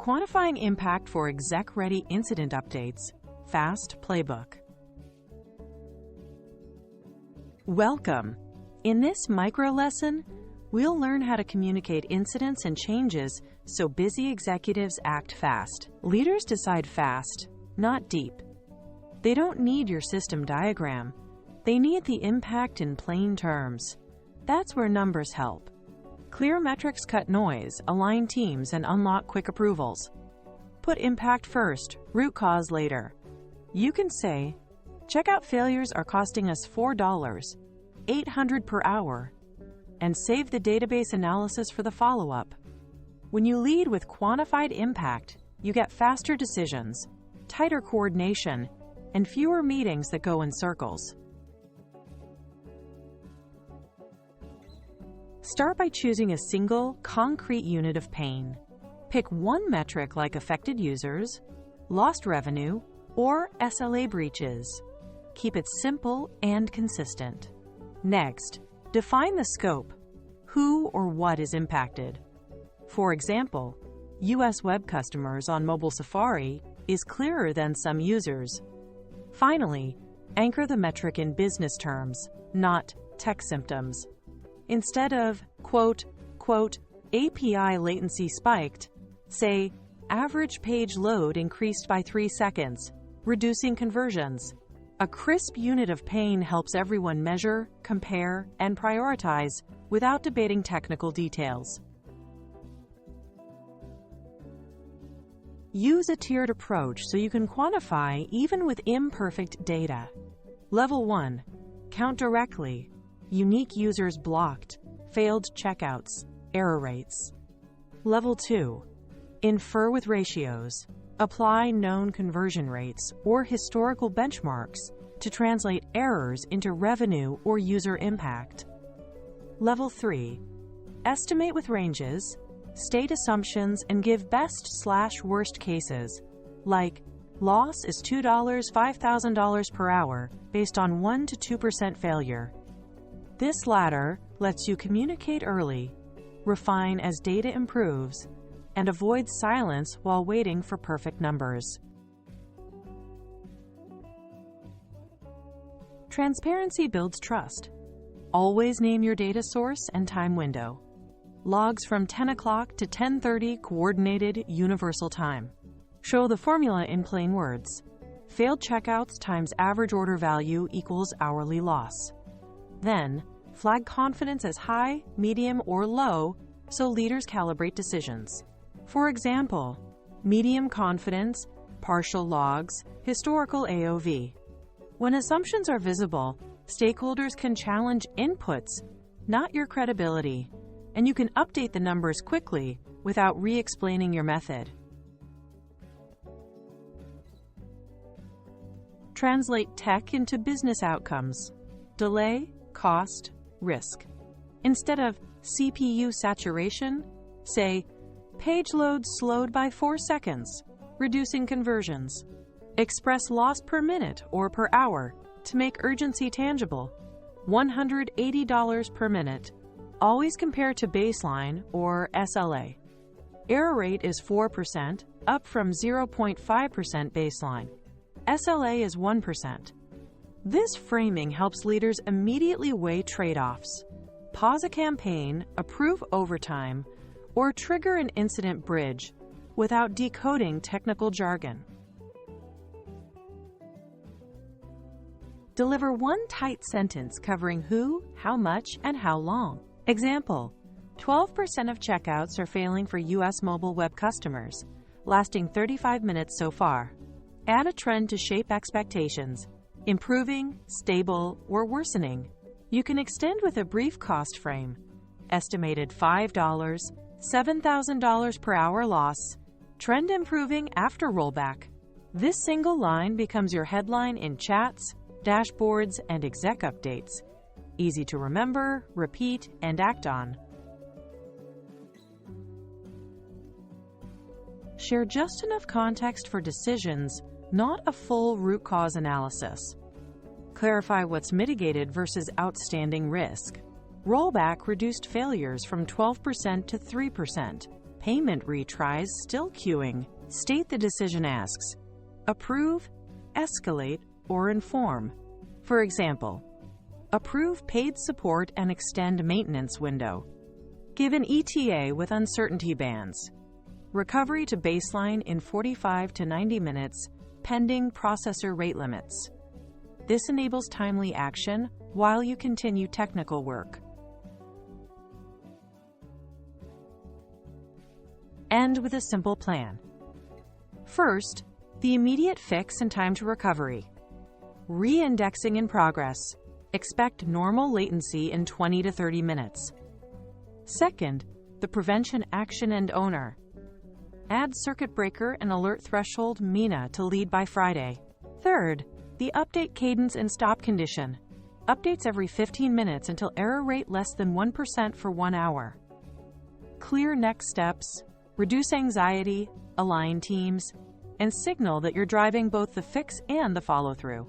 Quantifying Impact for Exec-Ready Incident Updates, Fast Playbook. Welcome! In this micro lesson, we'll learn how to communicate incidents and changes so busy executives act fast. Leaders decide fast, not deep. They don't need your system diagram. They need the impact in plain terms. That's where numbers help. Clear metrics cut noise, align teams, and unlock quick approvals. Put impact first, root cause later. You can say, checkout failures are costing us $4, $800 per hour, and save the database analysis for the follow-up. When you lead with quantified impact, you get faster decisions, tighter coordination, and fewer meetings that go in circles. Start by choosing a single, concrete unit of pain. Pick one metric like affected users, lost revenue, or SLA breaches. Keep it simple and consistent. Next, define the scope. Who or what is impacted? For example, US web customers on mobile Safari is clearer than some users. Finally, anchor the metric in business terms, not tech symptoms. Instead of, quote, API latency spiked, say, average page load increased by 3 seconds, reducing conversions. A crisp unit of pain helps everyone measure, compare, and prioritize without debating technical details. Use a tiered approach so you can quantify even with imperfect data. Level 1. Count directly. Unique users blocked, failed checkouts, error rates. Level 2. Infer with ratios. Apply known conversion rates or historical benchmarks to translate errors into revenue or user impact. Level 3. Estimate with ranges. State assumptions and give best/worst cases, like loss is $2, $5,000 per hour based on 1 to 2% failure. This latter lets you communicate early, refine as data improves, and avoid silence while waiting for perfect numbers. Transparency builds trust. Always name your data source and time window. Logs from 10 o'clock to 10:30 coordinated universal time. Show the formula in plain words. Failed checkouts times average order value equals hourly loss. Then, flag confidence as high, medium, or low so leaders calibrate decisions. For example, medium confidence, partial logs, historical AOV. When assumptions are visible, stakeholders can challenge inputs, not your credibility, and you can update the numbers quickly without re-explaining your method. Translate tech into business outcomes. Delay, cost, risk. Instead of CPU saturation, say, page load slowed by 4 seconds, reducing conversions. Express loss per minute or per hour to make urgency tangible. $180 per minute. Always compare to baseline or SLA. Error rate is 4%, up from 0.5% baseline. SLA is 1%. This framing helps leaders immediately weigh trade-offs. Pause a campaign, approve overtime, or trigger an incident bridge without decoding technical jargon. Deliver one tight sentence covering who, how much, and how long. Example, 12% of checkouts are failing for US mobile web customers, lasting 35 minutes so far. Add a trend to shape expectations. Improving, stable, or worsening. You can extend with a brief cost frame. Estimated $5, $7,000 per hour loss. Trend improving after rollback. This single line becomes your headline in chats, dashboards, and exec updates. Easy to remember, repeat, and act on. Share just enough context for decisions, not a full root cause analysis. Clarify what's mitigated versus outstanding risk. Rollback reduced failures from 12% to 3%. Payment retries still queuing. State the decision asks: approve, escalate, or inform. For example, approve paid support and extend maintenance window. Give an ETA with uncertainty bands. Recovery to baseline in 45 to 90 minutes, pending processor rate limits. This enables timely action while you continue technical work. End with a simple plan. First, the immediate fix and time to recovery. Re-indexing in progress. Expect normal latency in 20 to 30 minutes. Second, the prevention action and owner. Add circuit breaker and alert threshold (MINA) to lead by Friday. Third, the update cadence and stop condition. Updates every 15 minutes until error rate less than 1% for 1 hour. Clear next steps. Reduce anxiety, align teams, and signal that you're driving both the fix and the follow-through.